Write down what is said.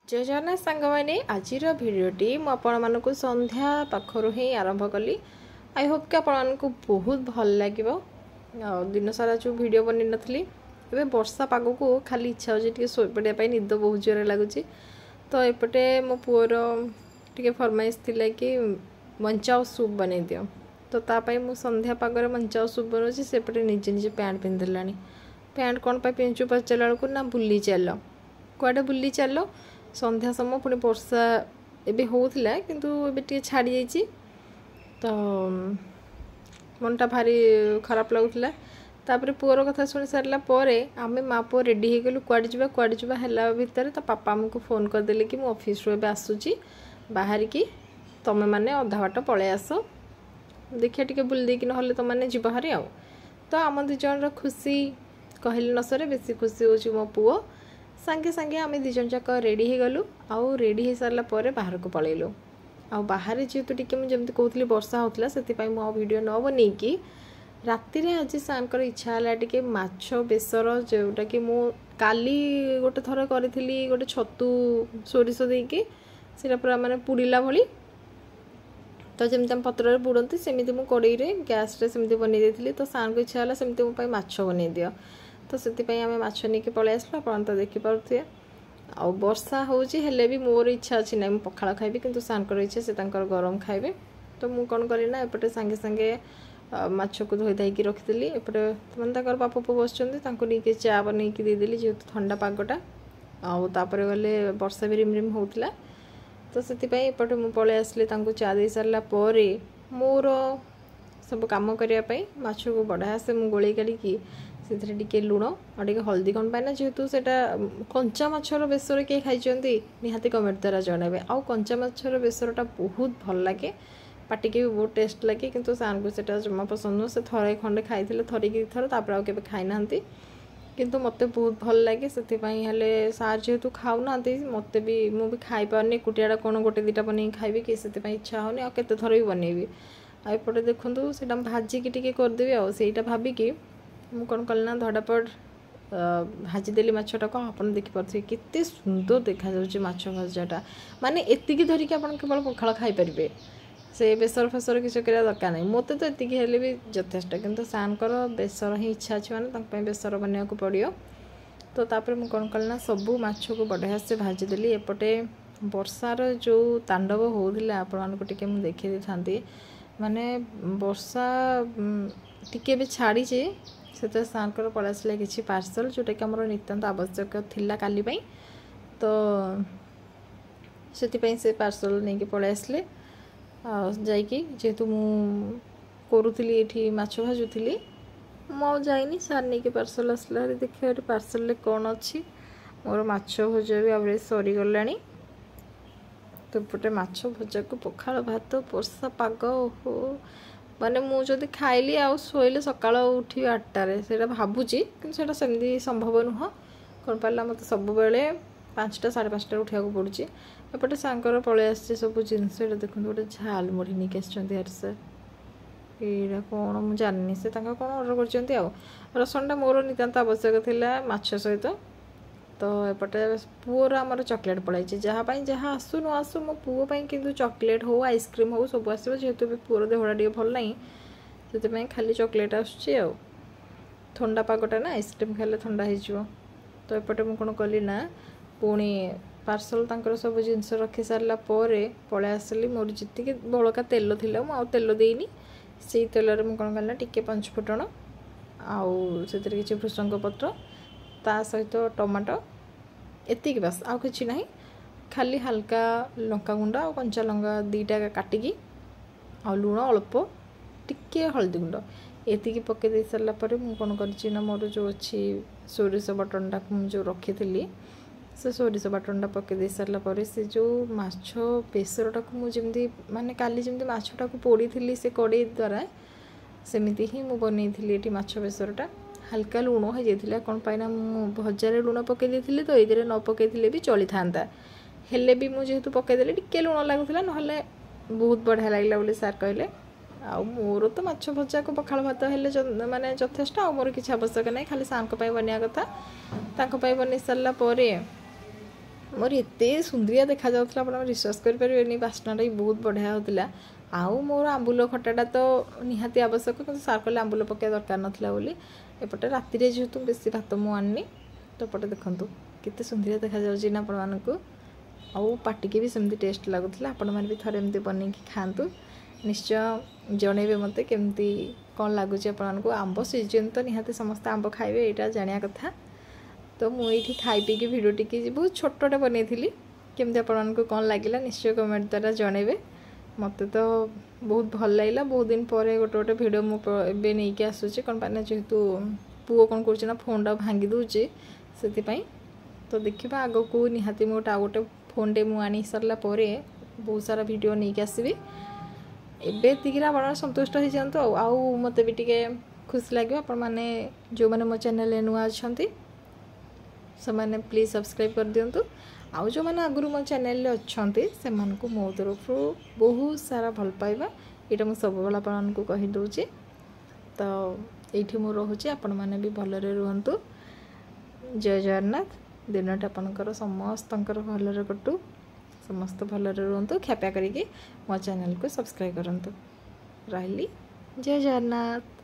जय जगन्नाथ सांग मैंने आज भिडटी मुझे संध्या पाखर ही आरंभ कली। आई होप कि आपको बहुत भल लगे। दिन सारा जो वीडियो बन नी ए वर्षा पाग को खाली इच्छा हो शोपड़ा निद बहुत जोर लगुच। तो एपटे मो पुअर टे फरमाइश थी कि मंचाओ सूप बन दियो। तो तापाई मु संध्या पागर मंचाओ सूप बनाऊँगी। सेपटे निजे निजे पैंट पिंधिला। पैंट कौन पर पिंधु पचारा बेलू ना बुली चल कुआडे बुली चल संध्या समय पुणी वर्षा एबे होउथिला किंतु एबे टे छाड़ी जाइए। तो मनटा भारी खराब लगुला। तापर पुअर कथा शुणी सारा पर आम माँ पुआ रेडी हो गलु कुआडे जा है भितर। तो पापा आमको फोन करदे कि मुझे ऑफिस रू आसूची बाहर की तमें मैंने अधा बाट पलि आस देखिए टे बुल देकी ना तुम मैंने जीव हारी आ। तो आम दिज खुशी कहले न सरे बेसी खुशी हो मो पुओ। सांगे सांगे आम दिज जाक रेडी हो गलु आउ रेडी हो सारा पर बाहर को पलैलु। आ बाहर जेहेतु टी मुझे कहती वर्षा होता से मो वीडियो न बन कि राति आज सांकर इच्छा है टे माछ बेसर जोटा कि मु काली गोटे थर करी गोटे छतु सोरिष देकी से पूरा माने पुड़िला भली। तो जमी आम पत्र बुड़ती सेमती मु कड़े गैस सेमती बनई। तो सार को इच्छा है सेमती मो माछ बन दियो। तो से आम माछ नहीं पलि आसलु। आप तो देखिपे आ वर्षा होले भी मोर इच्छा अच्छी ना पखाड़ खाइबी किंतु सांकर इच्छा से गरम खाइबे। तो मुझे कौन कली ना एपटे सांगे सांगे माछ को धोई धाई रखी। एपटे मैंने बापा पु बस नहीं चा बन देदेली जेहेतु ठंडा पागटा आपर गले वर्षा भी रिम रिम होता। तो से एपटे मुझे पलि आसली चा दे सारा पर मोर सब कम करने माछ को बढ़ा से मुझे गोल काढ़ी से लुण और टे हल्दी कौन पाए ना जेहेतु से कंचा माछर बेसर किए खाई निहाती कमेंट द्वारा जनइबे। आउ कंचा माछर बेसरटा बहुत भल लगे पाटी के भी बहुत टेस्ट लगे किंतु सार को सेटा जमा पसंद नुह। से थरे खंडे खाई थरे कि थर तापर आउ केबे खाई नांती किंतु मते बहुत भल लगे। से सार जेहेतु खाऊ ना मत भी मुझे खाई पारनी एकुटिया कौन गोटे दुटा बन खाइबी कि से इच्छा होनी आ केते थर भी बनइबी। आइपटे देखूँ से भाजिकी टी करदेवी आईटा भाविकी मु कौन कल ना धड़ापड़ भाजीदेली माछटा को आप देखिपे केते सुंदर देखा माछ भजाटा माने एतिकी धरिकी आप केवल पखाड़ खाईपारे से बेसर फेसर किसी करा दरकार नहीं। मत तो एतिकी हेले भी यथेष्ट किंतु सानकर बेसर ही इच्छा अच्छी मैंने बेसर बनवा को पड़ो। तो तापर मु कौन कल ना सबू माछ को बढ़िया से भाजीदेली। एपटे वर्षार जो तांडव होता आपको टे देखी था माने वर्षा टिके भी छाड़ी से सार पलि आसला कि पार्सल जोटा कि आम नितांत आवश्यक थिला काली पाई। तो से पार्सल नहीं पलि आसले जाइकी जेहेतु मु करूली ये माछ भाजुली मु जाइनी सार नहीं पार्सल आसला। देखिए पार्सल कौन अच्छी मोर माछ भजा भी आगे सरीगला। तो पटे माछ भजा को पखाड़ भात वर्षा पाग हो माने मुझे खाइली आ शोले सका उठी 8टारे से भावुची कि सेमती संभव नुह कौन पाला मत सब बेले 5टा 5:30 उठा पड़ी। एपटे सांकर पलि आस सब जिनस देखते गोटे झाल मुढ़ी नहीं आसर सर ये कौन मुझे जानी से कौन अर्डर कर रसनटा मोर नितांत आवश्यक थिला माछ सहित। तो एपटे पुअर आमर चॉकलेट पड़ाई जहाँपाई जहाँ आसू न आसू मो पुओपाई किंतु चॉकलेट हो आइसक्रीम हो सब आसो जेहेतु पुअर देहटा टे भल ना से खाली चॉकलेट आसूँ आ ठंडा पागटा ना आइसक्रीम खाले ठंडा हो। तो एपटे मुझे कौन कली ना पुणी पार्सल तांकर सब जिनस रखी सारा पर पलि आसली। मोर जी बड़का तेल थिला मु तेल देनी से तेलर मुझे कौन कली ना टिके 5 फुटण आउ से किसी भृषंग पत्र ता सहित टमाटो एतिक बस आउ कि ना खाली हल्का लंका गुंड और कंचा लंका 2टा काटिकी आ लुण अल्प टिके हल्दी गुंड एतिकी पके दे सारा पर मुझे कौन कर मोर जो अच्छी सोरिष बटनटा जो रखी थी से सोरिष बटनटा पके दे सारा पर से जो माछ बेसरटा को मुझे माने काली जमी माछटा को पोड़ी थी से कड़े द्वारा सेमती ही मुझे बनई थी माछ बेसरटा हल्का लुण हो जाता कौन पाइना भजारे लुण पकई देती तो ये न पकई भी चली था हेले भी मुझे जेहेतु पकईदेली टे लुण लगुला ना बहुत बढ़िया लगला बोले सार कहले। आ मोर तो माछ भजा को पखाड़ भात हेले माने यथेष्ट आ मोर किसी आवश्यक नहीं खाली सार बनवा कथा बन सारा मोर एत सुंदरिया देखा जाउथला आपण विश्वास कर परिबेनी बास्नाटा भी बहुत बढ़िया होतिला आउ मोर आंबुल खटाटा तो निहाती आवश्यक किंतु सार कहले आंबुल पकाया दरकार नथिला बोली एपटे राति रे जेहेतु बेसी भात मु आननी तो पटे देखंतु केते सुंदरिया देखा जाउची ना आपण मानकु आउ पार्टी के भी सेमती टेस्ट लागुला आपण माने भी थरे एमती बनै कि खांतु निश्चय जणेबे मते केमती कौन लगुच आपको आंब सीजन तो निहाती समस्त आंब खाइबे यहाँ जानिया कथा तो मुझे खाई पी भिडियो टी बहुत छोटे बनई केमती आपको कौन लगे निश्चय कमेंट द्वारा जनइबे मत तो बहुत भल लगे बहुत दिन पर गोटे गोटे भिडियो मुझे नहीं कि आसूँ कौन पाने जेहेतु पुओ कौन कर फोन टा भांगी दूचे से तो देखा आग को निहाती मुझे आउ गोटे फोन टे मुझे सारा बहुत सारा भिडियो नहीं कि आसबि एबे आप संतुष्ट हो जातु आउ मत भी टे खुश लगे आपण मैंने जो मैंने मो चैनल नुआ अच्छा से मैंने प्लीज सब्सक्राइब कर दिंतु आउ जो मैंने आगुरी मो चैनल अच्छा से मो तरफ बहुत सारा भल पाइबा यहाँ मुझे सब बेला आपको कहीदे तो ये मु रोचे आपण मैंने भी भलरे रुहतु जय जगन्नाथ दिनटा आपणकर समस्त भलरे कटु समस्त भलरे रुहतु ख्यापिया करिके मो चैनल को सब्सक्राइब करंतु रही जय जगन्नाथ।